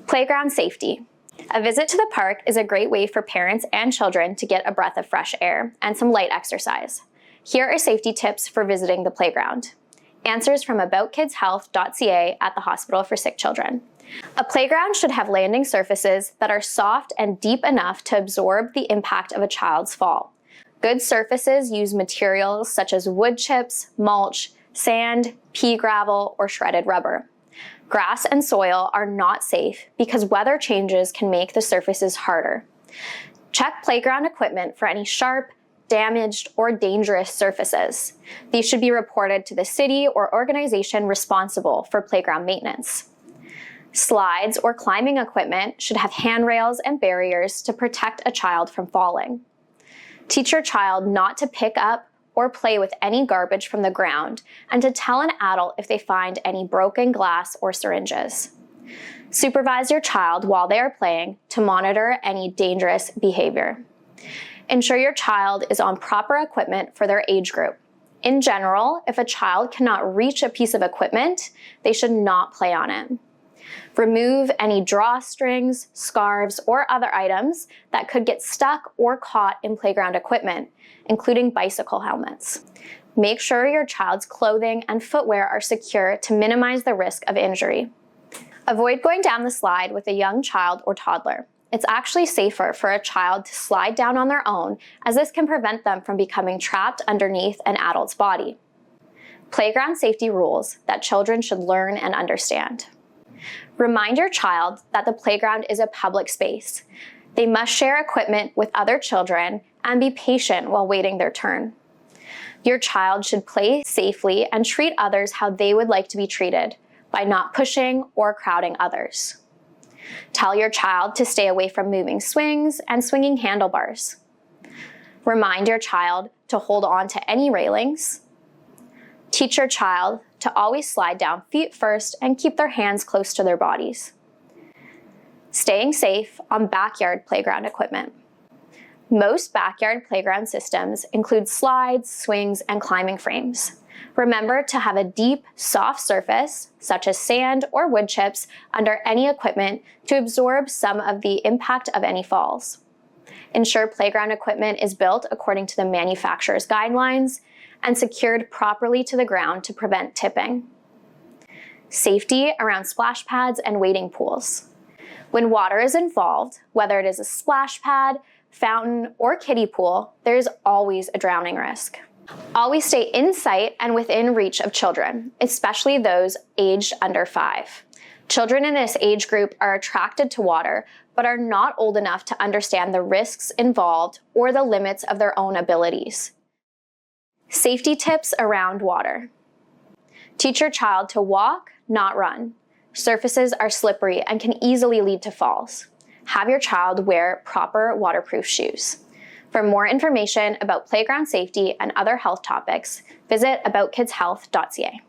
Playground safety. A visit to the park is a great way for parents and children to get a breath of fresh air and some light exercise. Here are safety tips for visiting the playground. Answers from AboutKidsHealth.ca at the Hospital for Sick Children. A playground should have landing surfaces that are soft and deep enough to absorb the impact of a child's fall. Good surfaces use materials such as wood chips, mulch, sand, pea gravel, or shredded rubber. Grass and soil are not safe because weather changes can make the surfaces harder. Check playground equipment for any sharp, damaged, or dangerous surfaces. These should be reported to the city or organization responsible for playground maintenance. Slides or climbing equipment should have handrails and barriers to protect a child from falling. Teach your child not to pick up or play with any garbage from the ground, and to tell an adult if they find any broken glass or syringes. Supervise your child while they are playing to monitor any dangerous behavior. Ensure your child is on proper equipment for their age group. In general, if a child cannot reach a piece of equipment, they should not play on it. Remove any drawstrings, scarves, or other items that could get stuck or caught in playground equipment, including bicycle helmets. Make sure your child's clothing and footwear are secure to minimize the risk of injury. Avoid going down the slide with a young child or toddler. It's actually safer for a child to slide down on their own, as this can prevent them from becoming trapped underneath an adult's body. Playground safety rules that children should learn and understand. Remind your child that the playground is a public space. They must share equipment with other children and be patient while waiting their turn. Your child should play safely and treat others how they would like to be treated, by not pushing or crowding others. Tell your child to stay away from moving swings and swinging handlebars. Remind your child to hold on to any railings. Teach your child to always slide down feet first and keep their hands close to their bodies. Staying safe on backyard playground equipment. Most backyard playground systems include slides, swings, and climbing frames. Remember to have a deep, soft surface, such as sand or wood chips, under any equipment to absorb some of the impact of any falls. Ensure playground equipment is built according to the manufacturer's guidelines and secured properly to the ground to prevent tipping. Safety around splash pads and wading pools. When water is involved, whether it is a splash pad, fountain, or kiddie pool, there is always a drowning risk. Always stay in sight and within reach of children, especially those aged under 5. Children in this age group are attracted to water, but are not old enough to understand the risks involved or the limits of their own abilities. Safety tips around water. Teach your child to walk, not run. Surfaces are slippery and can easily lead to falls. Have your child wear proper waterproof shoes. For more information about playground safety and other health topics, visit AboutKidsHealth.ca.